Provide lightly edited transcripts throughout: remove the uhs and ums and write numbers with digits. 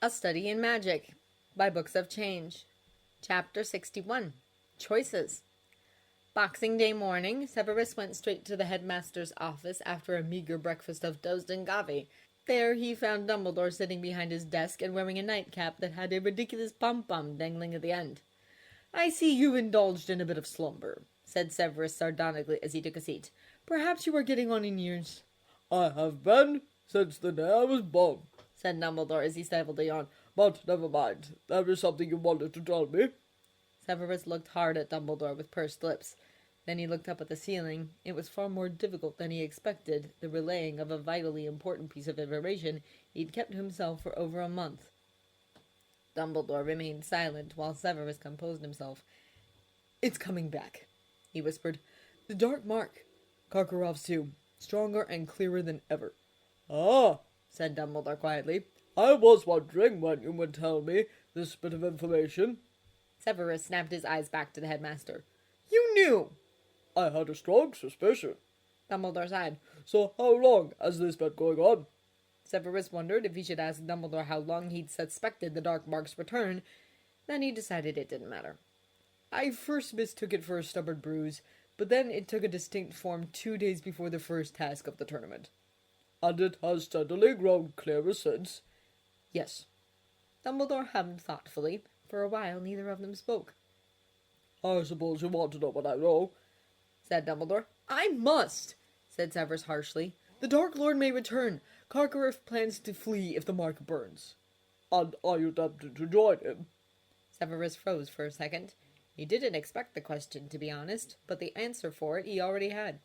A Study in Magic by Books of Change. Chapter 61. Choices. Boxing Day morning, Severus went straight to the headmaster's office after a meager breakfast of toast and coffee. There he found Dumbledore sitting behind his desk and wearing a nightcap that had a ridiculous pom-pom dangling at the end. "I see you've indulged in a bit of slumber," said Severus sardonically as he took a seat. "Perhaps you are getting on in years." "I have been since the day I was born," said Dumbledore as he stifled a yawn. "but never mind. There is something you wanted to tell me." Severus looked hard at Dumbledore with pursed lips. Then he looked up at the ceiling. It was far more difficult than he expected, the relaying of a vitally important piece of information he'd kept to himself for over a month. Dumbledore remained silent while Severus composed himself. "It's coming back," he whispered. "The dark mark. Karkaroff's tomb. Stronger and clearer than ever." "Ah," said Dumbledore quietly. "I was wondering when you would tell me this bit of information." Severus snapped his eyes back to the headmaster. "You knew!" "I had a strong suspicion." Dumbledore sighed. "So how long has this been going on?" Severus wondered if he should ask Dumbledore how long he'd suspected the Dark Mark's return. Then he decided it didn't matter. "I first mistook it for a stubborn bruise, but then it took a distinct form 2 days before the first task of the tournament." "And it has steadily grown clearer since?" "Yes." Dumbledore hummed thoughtfully. For a while neither of them spoke. "I suppose you want to know what I know," said Dumbledore. "I must," said Severus harshly. "The Dark Lord may return. Karkaroff plans to flee if the mark burns." "And are you tempted to join him?" Severus froze for a second. He didn't expect the question, to be honest, but the answer for it he already had.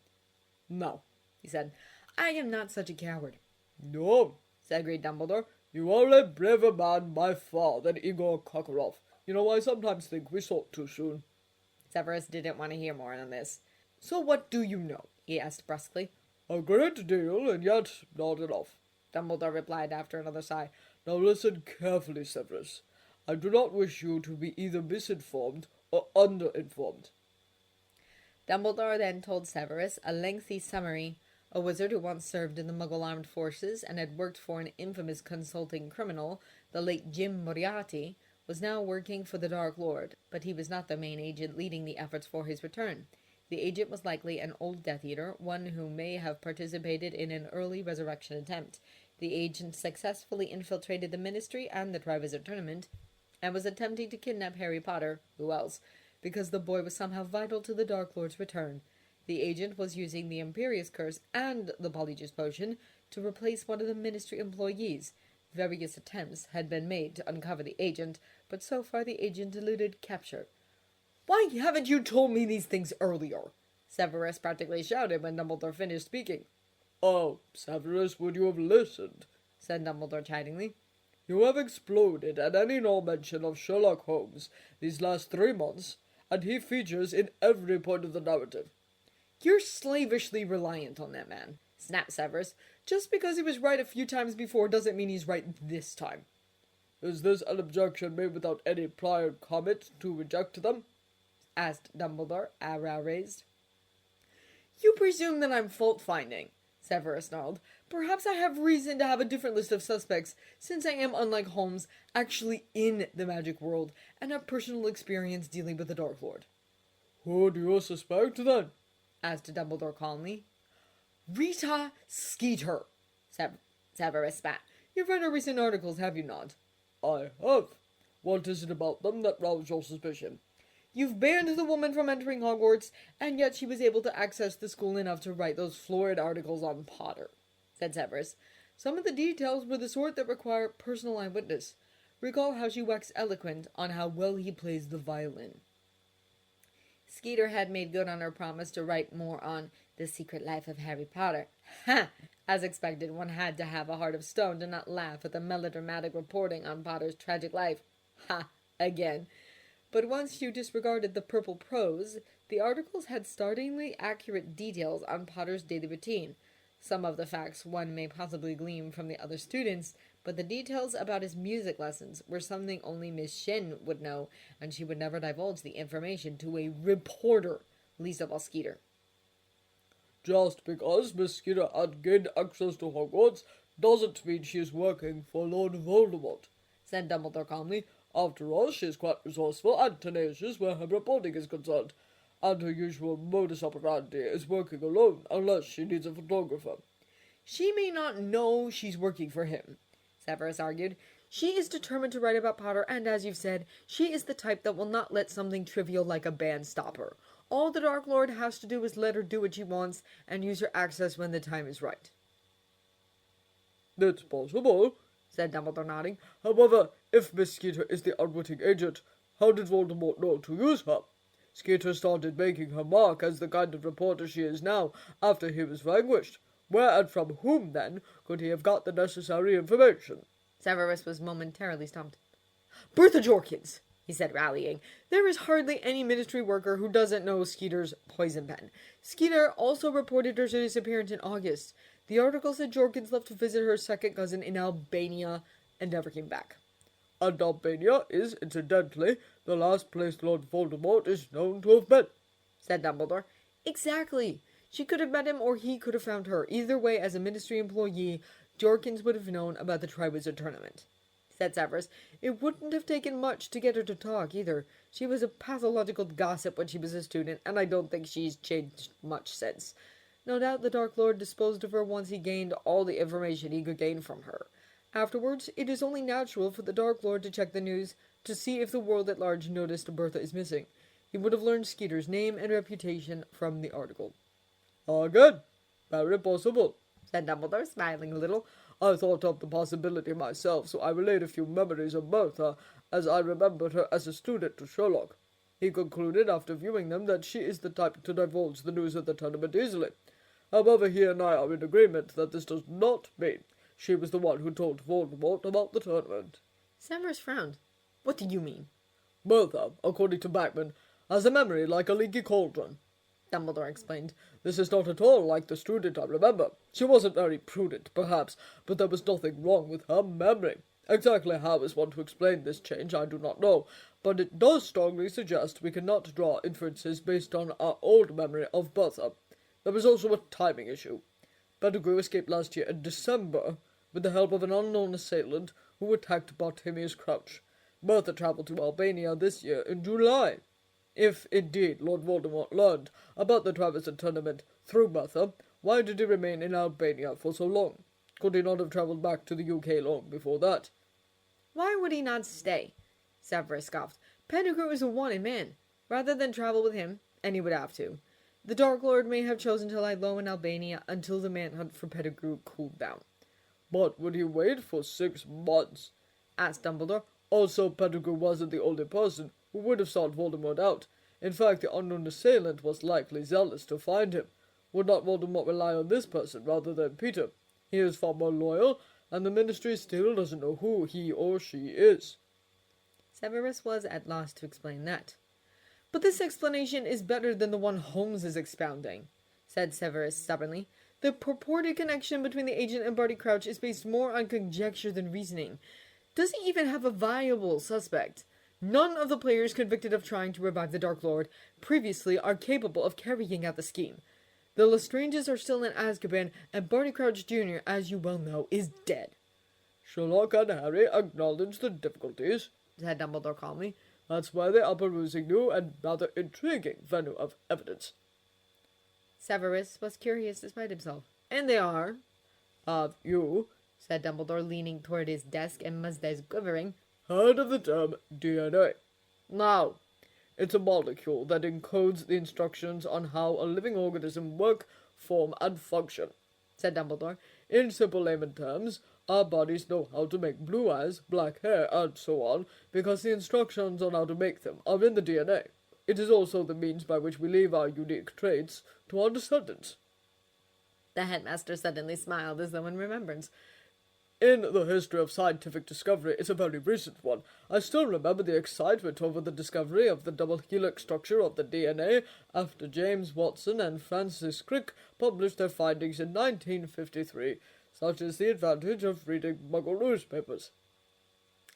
"No," he said. "I am not such a coward." "No," agreed Dumbledore. "you are a braver man by far than Igor Karkaroff. You know, I sometimes think we sought too soon." Severus didn't want to hear more on this. "So what do you know?" he asked brusquely. "A great deal, and yet not enough," Dumbledore replied after another sigh. "Now listen carefully, Severus. I do not wish you to be either misinformed or underinformed." Dumbledore then told Severus a lengthy summary. A wizard who once served in the Muggle armed forces and had worked for an infamous consulting criminal, the late Jim Moriarty, was now working for the Dark Lord, but he was not the main agent leading the efforts for his return. The agent was likely an old Death Eater, one who may have participated in an early resurrection attempt. The agent successfully infiltrated the Ministry and the Triwizard Tournament, and was attempting to kidnap Harry Potter, who else, because the boy was somehow vital to the Dark Lord's return. The agent was using the Imperious Curse and the Polyjuice Potion to replace one of the Ministry employees. Various attempts had been made to uncover the agent, but so far the agent eluded capture. "Why haven't you told me these things earlier?" Severus practically shouted when Dumbledore finished speaking. "Oh, Severus, would you have listened?" said Dumbledore chidingly. "You have exploded at any no mention of Sherlock Holmes these last 3 months, and he features in every point of the narrative." "You're slavishly reliant on that man," snapped Severus. "Just because he was right a few times before doesn't mean he's right this time." "Is this an objection made without any prior comment to reject them?" asked Dumbledore, eyebrow raised. "You presume that I'm fault-finding," Severus snarled. "Perhaps I have reason to have a different list of suspects, since I am, unlike Holmes, actually in the magic world, and have personal experience dealing with the Dark Lord." "Who do you suspect, then?" asked Dumbledore calmly. "Rita Skeeter," Severus spat. "You've read her recent articles, have you not?" "I have. What is it about them that roused your suspicion?" "You've banned the woman from entering Hogwarts, and yet she was able to access the school enough to write those florid articles on Potter," said Severus. "Some of the details were the sort that require personal eyewitness. Recall how she waxed eloquent on how well he plays the violin." Skeeter had made good on her promise to write more on The Secret Life of Harry Potter. Ha! As expected, one had to have a heart of stone to not laugh at the melodramatic reporting on Potter's tragic life. Ha! Again. But once you disregarded the purple prose, the articles had startlingly accurate details on Potter's daily routine. Some of the facts one may possibly glean from the other students, but the details about his music lessons were something only Miss Shin would know, and she would never divulge the information to a reporter, least of all Skeeter. "Just because Miss Skeeter had gained access to Hogwarts doesn't mean she is working for Lord Voldemort," said Dumbledore calmly. After all, she is quite resourceful and tenacious where her reporting is concerned, and her usual modus operandi is working alone unless she needs a photographer. She may not know she's working for him, Severus argued. She is determined to write about Potter, and as you've said, she is the type that will not let something trivial like a band stop her. All the Dark Lord has to do is let her do what she wants and use her access when the time is right. It's possible, said Dumbledore, nodding. However, if Miss Skeeter is the unwitting agent, how did Voldemort know to use her? Skeeter started making her mark as the kind of reporter she is now after he was vanquished. Where and from whom, then, could he have got the necessary information? Severus was momentarily stumped. Bertha Jorkins, he said, rallying. There is hardly any ministry worker who doesn't know Skeeter's poison pen. Skeeter also reported her disappearance in August. The article said Jorkins left to visit her second cousin in Albania and never came back. And Albania is, incidentally, the last place Lord Voldemort is known to have been, said Dumbledore. Exactly. She could have met him or he could have found her. Either way, as a ministry employee, Jorkins would have known about the Triwizard Tournament, said Severus. It wouldn't have taken much to get her to talk, either. She was a pathological gossip when she was a student, and I don't think she's changed much since. No doubt the Dark Lord disposed of her once he gained all the information he could gain from her. Afterwards, it is only natural for the Dark Lord to check the news to see if the world at large noticed Bertha is missing. He would have learned Skeeter's name and reputation from the article. Again, very possible, said Dumbledore, smiling a little. I thought of the possibility myself, so I relayed a few memories of Bertha, as I remembered her as a student to Sherlock. He concluded after viewing them that she is the type to divulge the news of the tournament easily. However, he and I are in agreement that this does not mean she was the one who told Voldemort about the tournament. Severus frowned. What do you mean? Bertha, according to Bagman, has a memory like a leaky cauldron, Dumbledore explained. This is not at all like the student I remember. She wasn't very prudent, perhaps, but there was nothing wrong with her memory. Exactly how is one to explain this change, I do not know, but it does strongly suggest we cannot draw inferences based on our old memory of Bertha. There was also a timing issue. Pettigrew escaped last year in December with the help of an unknown assailant who attacked Bartemius Crouch. Bertha travelled to Albania this year in July. If, indeed, Lord Voldemort learned about the Triwizard Tournament through Bertha, why did he remain in Albania for so long? Could he not have travelled back to the UK long before that? Why would he not stay? Severus scoffed. Pettigrew is a wanted man. Rather than travel with him, and he would have to, the Dark Lord may have chosen to lie low in Albania until the manhunt for Pettigrew cooled down. But would he wait for 6 months? Asked Dumbledore. Also, Pettigrew wasn't the only person who would have sought Voldemort out. In fact, the unknown assailant was likely zealous to find him. Would not Voldemort rely on this person rather than Peter? He is far more loyal, and the Ministry still doesn't know who he or she is. Severus was at loss to explain that. But this explanation is better than the one Holmes is expounding, said Severus stubbornly. The purported connection between the agent and Barty Crouch is based more on conjecture than reasoning. Does he even have a viable suspect? None of the players convicted of trying to revive the Dark Lord previously are capable of carrying out the scheme. The Lestranges are still in Azkaban, and Barty Crouch Jr., as you well know, is dead. Sherlock and Harry acknowledge the difficulties, said Dumbledore calmly. That's why they are perusing new and rather intriguing venue of evidence. Severus was curious despite himself. And they are? Have you, said Dumbledore, leaning toward his desk and mustache quivering, heard of the term DNA? No. It's a molecule that encodes the instructions on how a living organism work, form, and function, said Dumbledore. In simple layman terms, our bodies know how to make blue eyes, black hair, and so on, because the instructions on how to make them are in the DNA. It is also the means by which we leave our unique traits to our descendants. The headmaster suddenly smiled as though in remembrance. In the history of scientific discovery, it's a very recent one. I still remember the excitement over the discovery of the double helix structure of the DNA after James Watson and Francis Crick published their findings in 1953. Such is the advantage of reading Muggle newspapers.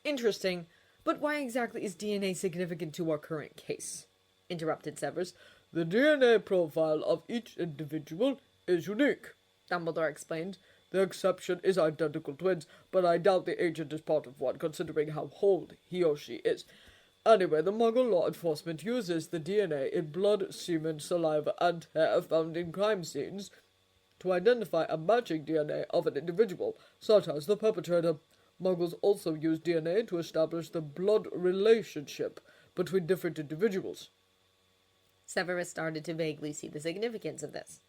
Interesting. But why exactly is DNA significant to our current case? Interrupted Severus. The DNA profile of each individual is unique, Dumbledore explained. The exception is identical twins, but I doubt the agent is part of one, considering how old he or she is. Anyway, the Muggle law enforcement uses the DNA in blood, semen, saliva, and hair found in crime scenes to identify a matching DNA of an individual, such as the perpetrator. Muggles also use DNA to establish the blood relationship between different individuals. Severus started to vaguely see the significance of this.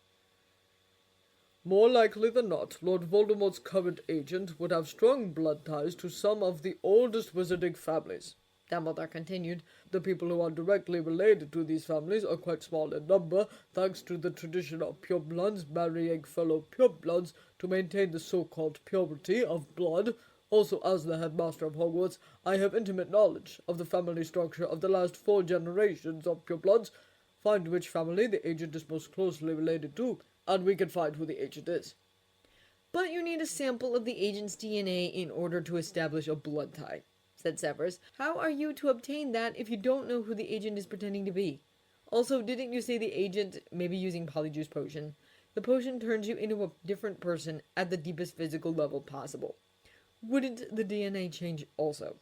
More likely than not, Lord Voldemort's current agent would have strong blood ties to some of the oldest wizarding families. Dumbledore continued. The people who are directly related to these families are quite small in number, thanks to the tradition of purebloods marrying fellow purebloods to maintain the so-called purity of blood. Also, as the headmaster of Hogwarts, I have intimate knowledge of the family structure of the last 4 generations of purebloods. Find which family the agent is most closely related to, and we can find who the agent is. But you need a sample of the agent's DNA in order to establish a blood tie, said Severus. How are you to obtain that if you don't know who the agent is pretending to be? Also, didn't you say the agent may be using Polyjuice Potion? The potion turns you into a different person at the deepest physical level possible. Wouldn't the DNA change also?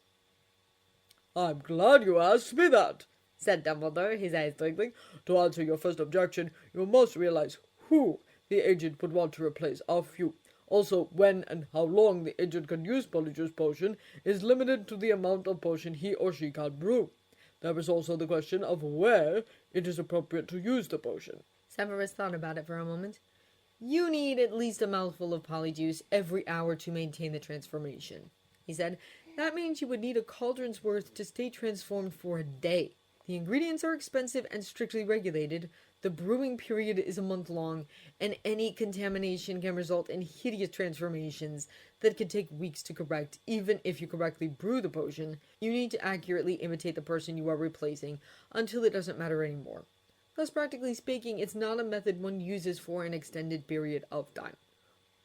I'm glad you asked me that, said Dumbledore, his eyes twinkling. To answer your first objection, you must realize who the agent would want to replace are few. Also, when and how long the agent can use Polyjuice Potion is limited to the amount of potion he or she can brew. There is also the question of where it is appropriate to use the potion. Severus thought about it for a moment. You need at least a mouthful of Polyjuice every hour to maintain the transformation, he said. That means you would need a cauldron's worth to stay transformed for a day. The ingredients are expensive and strictly regulated. The brewing period is a month long, and any contamination can result in hideous transformations that can take weeks to correct. Even if you correctly brew the potion, you need to accurately imitate the person you are replacing until it doesn't matter anymore. Thus, practically speaking, it's not a method one uses for an extended period of time.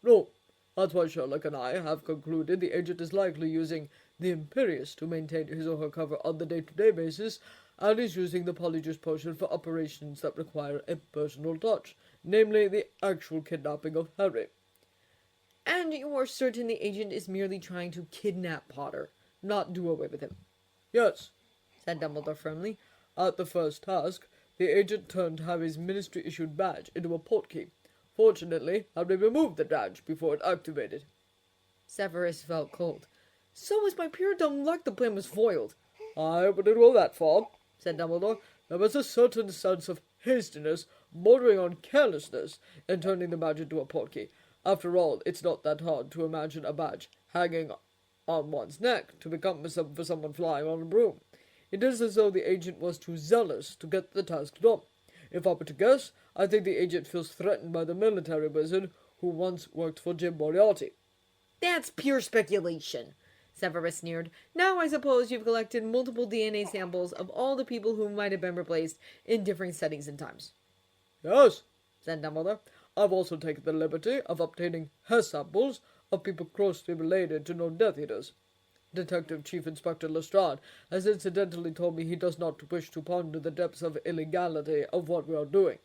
No, that's why Sherlock and I have concluded the agent is likely using the Imperius to maintain his or her cover on the day-to-day basis, and is using the Polyjuice Potion for operations that require a personal touch, namely the actual kidnapping of Harry. And you are certain the agent is merely trying to kidnap Potter, not do away with him? Yes, said Dumbledore firmly. At the first task, the agent turned Harry's ministry-issued badge into a portkey. Fortunately, Harry removed the badge before it activated. Severus felt cold. So was by pure dumb luck the plan was foiled. I wouldn't go that far, said Dumbledore. There was a certain sense of hastiness, bordering on carelessness, in turning the badge into a portkey. After all, it's not that hard to imagine a badge hanging on one's neck to become for someone flying on a broom. It is as though the agent was too zealous to get the task done. If I were to guess, I think the agent feels threatened by the military wizard who once worked for Jim Moriarty. That's pure speculation, Severus sneered. Now I suppose you've collected multiple DNA samples of all the people who might have been replaced in different settings and times. Yes, said Dumbledore. I've also taken the liberty of obtaining hair samples of people closely related to known Death Eaters. Detective Chief Inspector Lestrade has incidentally told me he does not wish to ponder the depths of illegality of what we are doing.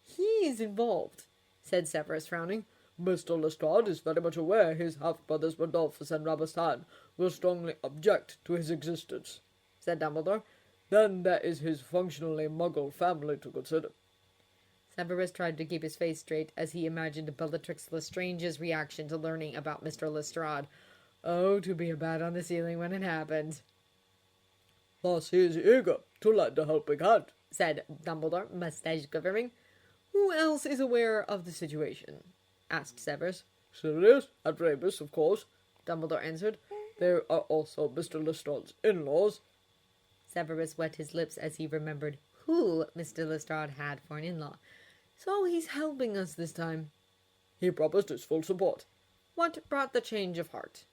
He is involved, said Severus, frowning. Mr. Lestrade is very much aware his half-brothers Rodolphus and Rabastan will strongly object to his existence, said Dumbledore. Then there is his functionally Muggle family to consider. Severus tried to keep his face straight as he imagined Bellatrix Lestrange's reaction to learning about Mr. Lestrade. Oh, to be a bat on the ceiling when it happened. Thus he is eager to lend a helping hand, said Dumbledore, mustache quivering. Who else is aware of the situation? Asked Severus. Sirius and Remus, of course, Dumbledore answered. There are also Mr. Lestrange's in-laws. Severus wet his lips as he remembered who Mr. Lestrade had for an in-law. So he's helping us this time. He promised his full support. What brought the change of heart?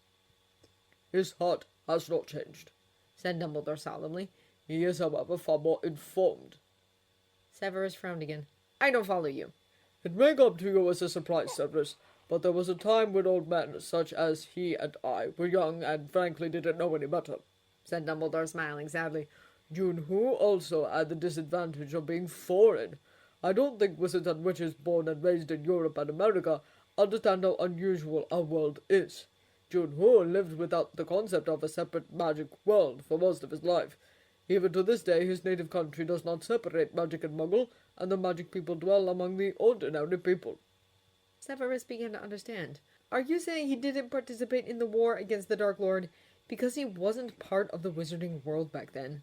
His heart has not changed, said Dumbledore solemnly. He is, however, far more informed. Severus frowned again. I don't follow you. It may come to you as a surprise, Severus, but there was a time when old men such as he and I were young and frankly didn't know any better, said Dumbledore, smiling sadly. June Who also had the disadvantage of being foreign. I don't think wizards and witches born and raised in Europe and America understand how unusual our world is. Junho lived without the concept of a separate magic world for most of his life. Even to this day, his native country does not separate magic and muggle, and the magic people dwell among the ordinary people. Severus began to understand. Are you saying he didn't participate in the war against the Dark Lord because he wasn't part of the wizarding world back then?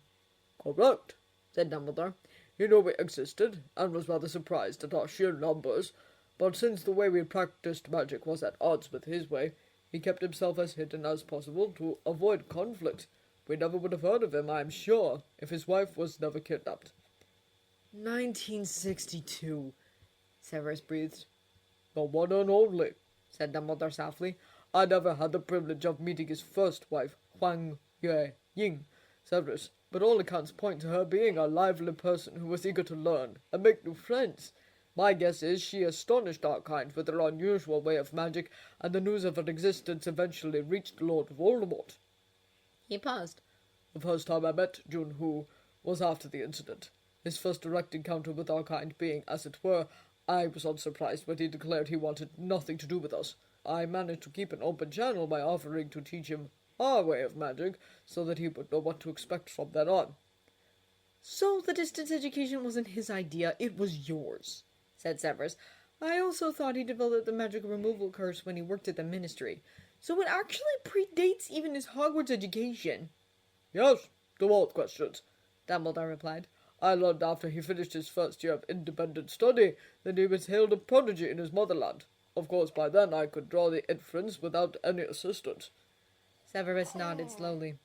Correct, Said Dumbledore. he knew we existed, and was rather surprised at our sheer numbers, but since the way we practiced magic was at odds with his way, he kept himself as hidden as possible to avoid conflict. We never would have heard of him, I am sure, if his wife was never kidnapped. 1962, Severus breathed. The one and only, Said Dumbledore softly. I never had the privilege of meeting his first wife, Huang Yue Ying, Severus, but all accounts point to her being a lively person who was eager to learn and make new friends. My guess is she astonished our kind with her unusual way of magic, and the news of her existence eventually reached Lord Voldemort. He paused. The first time I met Junho was after the incident, his first direct encounter with our kind being, as it were, I was unsurprised when he declared he wanted nothing to do with us. I managed to keep an open channel by offering to teach him our way of magic, so that he would know what to expect from then on. So the distance education wasn't his idea, it was yours, said Severus. I also thought he developed the magic removal curse when he worked at the Ministry, so it actually predates even his Hogwarts education. Yes, to both questions, Dumbledore replied. I learned after he finished his first year of independent study that he was hailed a prodigy in his motherland. Of course, by then I could draw the inference without any assistance. Severus nodded slowly.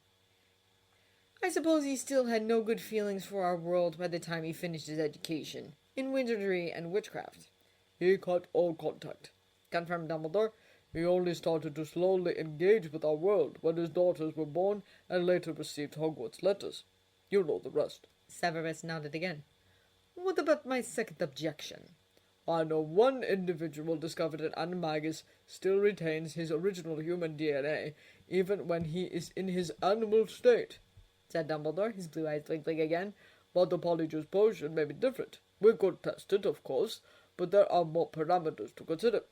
I suppose he still had no good feelings for our world by the time he finished his education, in wizardry and witchcraft. He cut all contact, Confirmed Dumbledore. He only started to slowly engage with our world when his daughters were born and later received Hogwarts letters. You know the rest. Severus nodded again. What about my second objection? I know one individual discovered in Animagus still retains his original human DNA, even when he is in his animal state, Said Dumbledore, his blue eyes twinkling again. but the Polyjuice potion may be different. We could test it, of course, but there are more parameters to consider.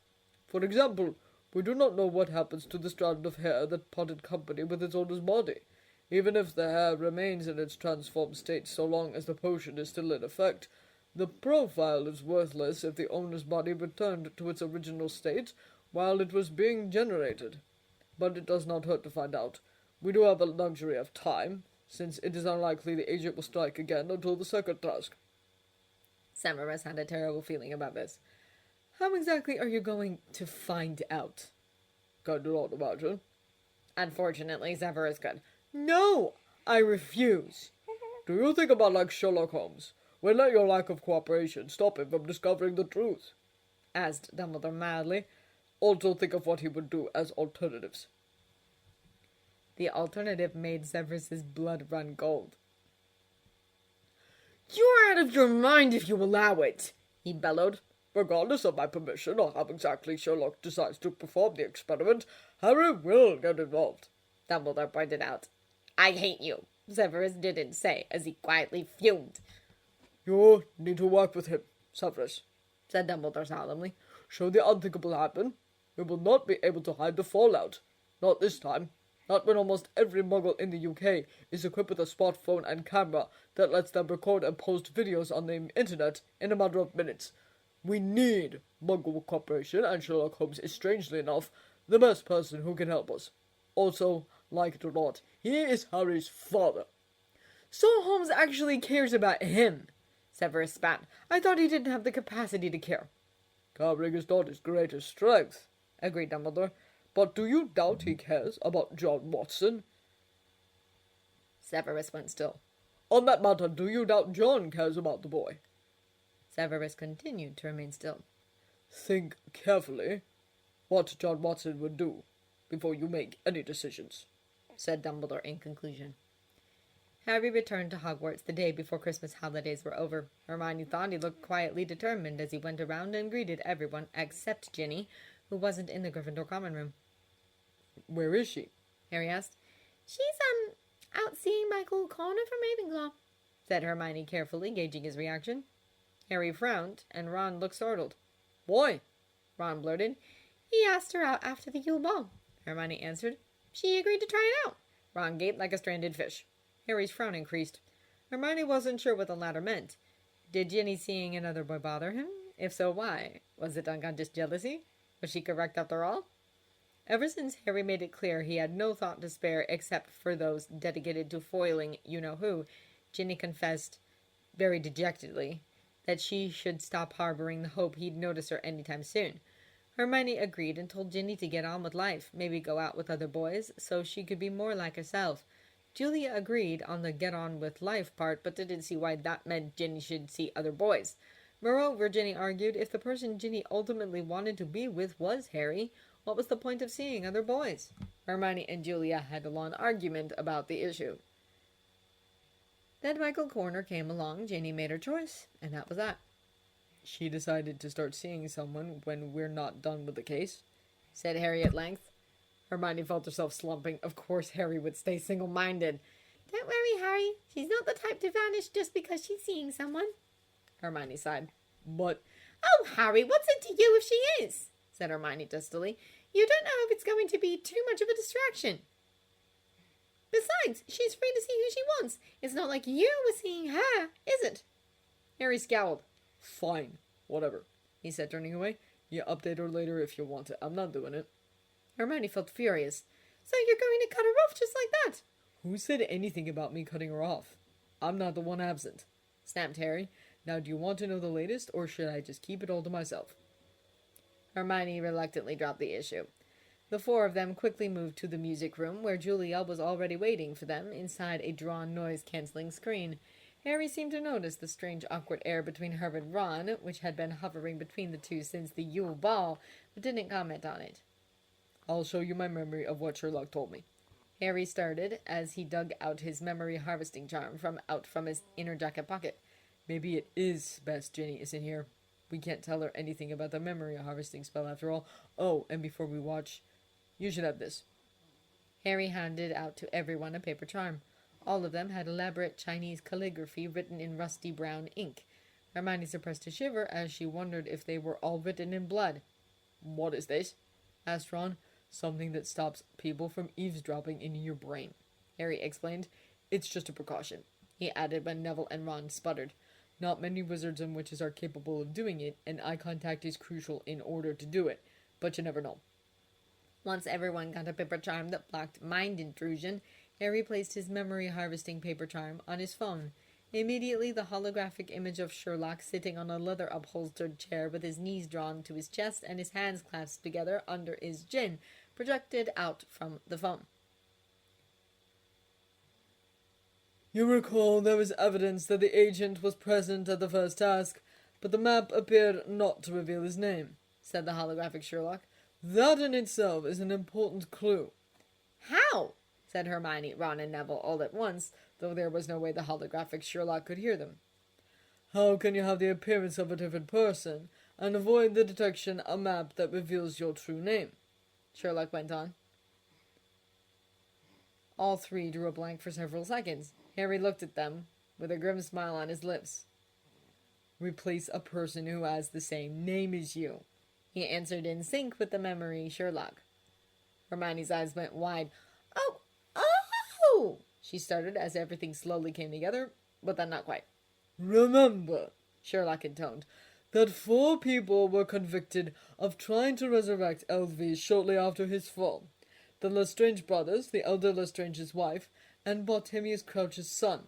For example, we do not know what happens to the strand of hair that parted company with its owner's body. Even if the hair remains in its transformed state so long as the potion is still in effect, the profile is worthless if the owner's body returned to its original state while it was being generated. But it does not hurt to find out. We do have a luxury of time, since it is unlikely the agent will strike again until the second task. Severus had a terrible feeling about this. How exactly are you going to find out? Cannot imagine. Unfortunately, Severus could. No! I refuse. Do you think about like Sherlock Holmes? When let your lack of cooperation stop him from discovering the truth? Asked Dumbledore mildly. Also think of what he would do as alternatives. The alternative made Severus's blood run cold. You're out of your mind if you allow it, he bellowed. Regardless of my permission or how exactly Sherlock decides to perform the experiment, Harry will get involved. Dumbledore pointed out. I hate you, Severus didn't say as he quietly fumed. You need to work with him, Severus, Said Dumbledore solemnly. Show the unthinkable happen. You will not be able to hide the fallout. Not this time. Not when almost every muggle in the UK is equipped with a smartphone and camera that lets them record and post videos on the internet in a matter of minutes. We need muggle cooperation, and Sherlock Holmes is, strangely enough, the best person who can help us. Also, like it or not, he is Harry's father. So Holmes actually cares about him, Severus spat. I thought he didn't have the capacity to care. Caring is not his greatest strength, Agreed Dumbledore. but do you doubt he cares about John Watson? Severus went still. On that matter, do you doubt John cares about the boy? Severus continued to remain still. Think carefully what John Watson would do before you make any decisions, Said Dumbledore in conclusion. Harry returned to Hogwarts the day before Christmas holidays were over. Hermione thought he looked quietly determined as he went around and greeted everyone except Ginny, who wasn't in the Gryffindor common room. Where is she? Harry asked. She's, out seeing Michael Connor from Ravenclaw, said Hermione carefully, gauging his reaction. Harry frowned, and Ron looked startled. Why? Ron blurted. He asked her out after the Yule Ball, Hermione answered. She agreed to try it out. Ron gaped like a stranded fish. Harry's frown increased. Hermione wasn't sure what the latter meant. Did Ginny seeing another boy bother him? If so, why? Was it unconscious jealousy? Was she correct after all? Ever since Harry made it clear he had no thought to spare except for those dedicated to foiling you-know-who, Ginny confessed, very dejectedly, that she should stop harboring the hope he'd notice her anytime soon. Hermione agreed and told Ginny to get on with life, maybe go out with other boys, so she could be more like herself. Julia agreed on the get on with life part, but didn't see why that meant Ginny should see other boys. Moreover, Ginny argued if the person Ginny ultimately wanted to be with was Harry, what was the point of seeing other boys? Hermione and Julia had a long argument about the issue. Then Michael Corner came along, Ginny made her choice, and that was that. She decided to start seeing someone when we're not done with the case, said Harry at length. Hermione felt herself slumping. Of course Harry would stay single-minded. Don't worry, Harry. She's not the type to vanish just because she's seeing someone. Hermione sighed. But... Oh, Harry, what's it to you if she is? Said Hermione testily. You don't know if it's going to be too much of a distraction. Besides, she's free to see who she wants. It's not like you were seeing her, is it? Harry scowled. Fine, whatever, he said, turning away. You update her later if you want to. I'm not doing it. Hermione felt furious. So you're going to cut her off just like that? Who said anything about me cutting her off? I'm not the one absent, snapped Harry. Now do you want to know the latest, or should I just keep it all to myself? Hermione reluctantly dropped the issue. The four of them quickly moved to the music room, where Julia was already waiting for them inside a drawn noise-canceling screen. Harry seemed to notice the strange awkward air between her and Ron, which had been hovering between the two since the Yule Ball, but didn't comment on it. I'll show you my memory of what Sherlock told me. Harry started as he dug out his memory harvesting charm from his inner jacket pocket. Maybe it is best Ginny isn't here. We can't tell her anything about the memory harvesting spell after all. Oh, and before we watch, you should have this. Harry handed out to everyone a paper charm. All of them had elaborate Chinese calligraphy written in rusty brown ink. Hermione suppressed a shiver as she wondered if they were all written in blood. What is this? Asked Ron. Something that stops people from eavesdropping into your brain, Harry explained. It's just a precaution, he added when Neville and Ron sputtered. Not many wizards and witches are capable of doing it, and eye contact is crucial in order to do it, but you never know. Once everyone got a paper charm that blocked mind intrusion, Harry placed his memory harvesting paper charm on his phone. Immediately, the holographic image of Sherlock sitting on a leather upholstered chair with his knees drawn to his chest and his hands clasped together under his chin projected out from the phone. You recall there was evidence that the agent was present at the first task, but the map appeared not to reveal his name, said the holographic Sherlock. That in itself is an important clue. How? Said Hermione, Ron, and Neville all at once, though there was no way the holographic Sherlock could hear them. How can you have the appearance of a different person and avoid the detection of a map that reveals your true name? Sherlock went on. All three drew a blank for several seconds. Harry looked at them with a grim smile on his lips. Replace a person who has the same name as you, he answered in sync with the memory Sherlock. Hermione's eyes went wide. Oh! She started as everything slowly came together, but then not quite. Remember, Sherlock intoned, that 4 people were convicted of trying to resurrect Elvie shortly after his fall. The Lestrange brothers, the elder Lestrange's wife, and Bartemius Crouch's son.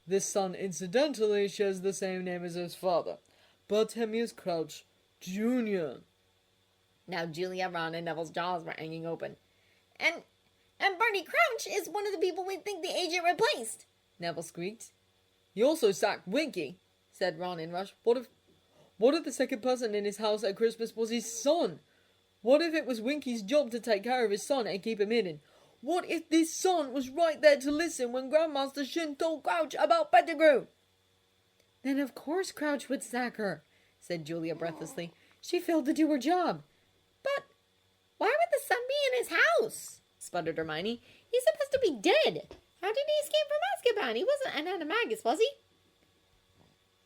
This son, incidentally, shares the same name as his father, Bartemius Crouch, Jr. Now Julia, Ron, and Neville's jaws were hanging open. And Barney Crouch is one of the people we think the agent replaced, Neville squeaked. He also sacked Winky, said Ron in rush. What if the second person in his house at Christmas was his son? What if it was Winky's job to take care of his son and keep him hidden? What if this son was right there to listen when Grandmaster Shin told Crouch about Pettigrew? Then of course Crouch would sack her, said Julia breathlessly. She failed to do her job. But why would the son be in his house? Sputtered Hermione. He's supposed to be dead. How did he escape from Azkaban? He wasn't an animagus, was he?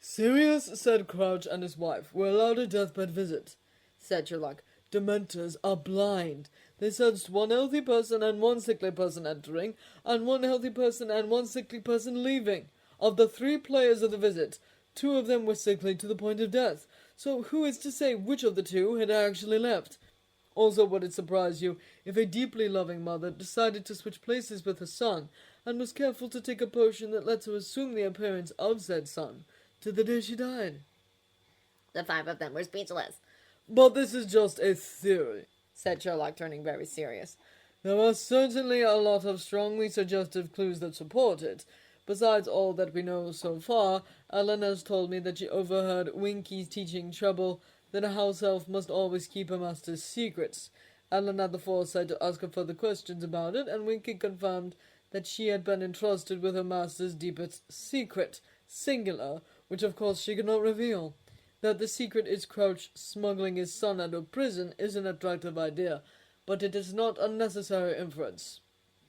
Sirius said Crouch and his wife were allowed a deathbed visit, said Sherlock. Dementors are blind. They sensed one healthy person and one sickly person entering, and one healthy person and one sickly person leaving. Of the 3 players of the visit, 2 of them were sickly to the point of death. So who is to say which of the 2 had actually left? Also, would it surprise you if a deeply loving mother decided to switch places with her son, and was careful to take a potion that lets her assume the appearance of said son, to the day she died? The 5 of them were speechless. But this is just a theory, said Sherlock, turning very serious. There are certainly a lot of strongly suggestive clues that support it. Besides all that we know so far, Ellen has told me that she overheard Winky teaching Treble that a house elf must always keep her master's secrets. Ellen had the foresight to ask her further questions about it, and Winky confirmed that she had been entrusted with her master's deepest secret, singular, which of course she could not reveal. That the secret is Crouch smuggling his son out of prison is an attractive idea, but it is not a necessary inference.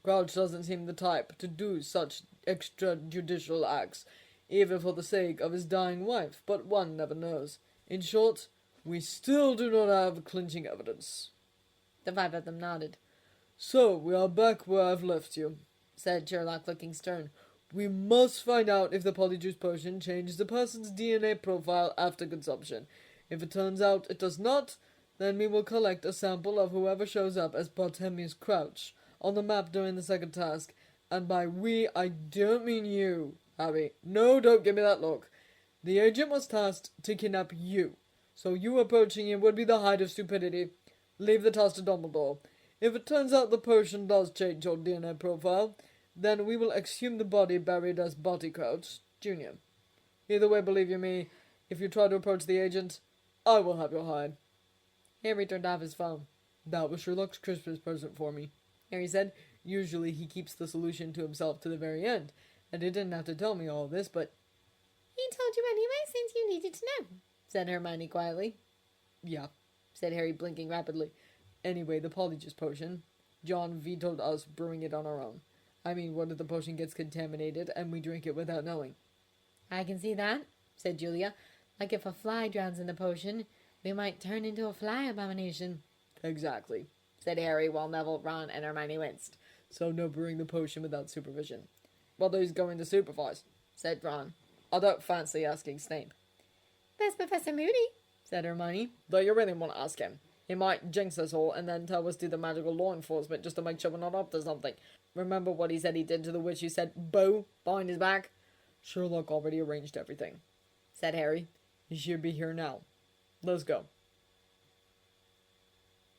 Crouch doesn't seem the type to do such extrajudicial acts, even for the sake of his dying wife, but one never knows. In short, we still do not have clinching evidence. The 5 of them nodded. So, we are back where I've left you, said Sherlock, looking stern. We must find out if the polyjuice potion changes the person's DNA profile after consumption. If it turns out it does not, then we will collect a sample of whoever shows up as Bartemius Crouch on the map during the second task. And by we, I don't mean you, Harry. No, don't give me that look. The agent was tasked to kidnap you, so you approaching him would be the height of stupidity. Leave the task to Dumbledore. If it turns out the potion does change your DNA profile, then we will exhume the body buried as Barty Crouch, Jr. Either way, believe you me, if you try to approach the agent, I will have your hide. Harry turned off his phone. That was Sherlock's Christmas present for me, Harry said. Usually he keeps the solution to himself to the very end, and he didn't have to tell me all this, but... He told you anyway, since you needed to know, said Hermione quietly. Yeah, said Harry, blinking rapidly. Anyway, the polyjuice potion. John vetoed us brewing it on our own. I mean, what if the potion gets contaminated and we drink it without knowing? I can see that, said Julia. Like if a fly drowns in the potion, we might turn into a fly abomination. Exactly, said Harry, while Neville, Ron, and Hermione winced. So no brewing the potion without supervision. Well, who's going to supervise? Said Ron. I don't fancy asking Snape. That's Professor Moody, said Hermione. Though you really want to ask him. He might jinx us all and then tell us to do the magical law enforcement just to make sure we're not up to something. Remember what he said he did to the witch who said "boo" behind his back? Sherlock already arranged everything, said Harry. He should be here now. Let's go.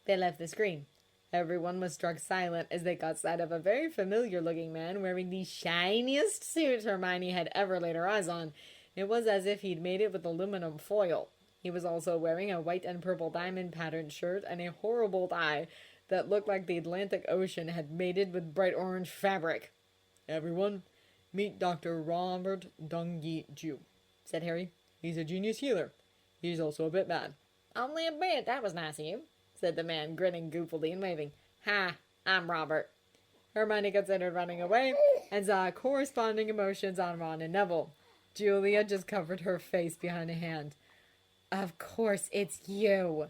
They left the screen. Everyone was struck silent as they caught sight of a very familiar-looking man wearing the shiniest suit Hermione had ever laid her eyes on. It was as if he'd made it with aluminum foil. He was also wearing a white and purple diamond-patterned shirt and a horrible tie that looked like the Atlantic Ocean had mated with bright orange fabric. Everyone, meet Dr. Robert Dungy-Ju, said Harry. He's a genius healer. He's also a bit mad. Only a bit, that was nice of you, said the man, grinning goofily and waving. Ha, I'm Robert. Hermione considered running away and saw corresponding emotions on Ron and Neville. Julia just covered her face behind a hand. Of course it's you,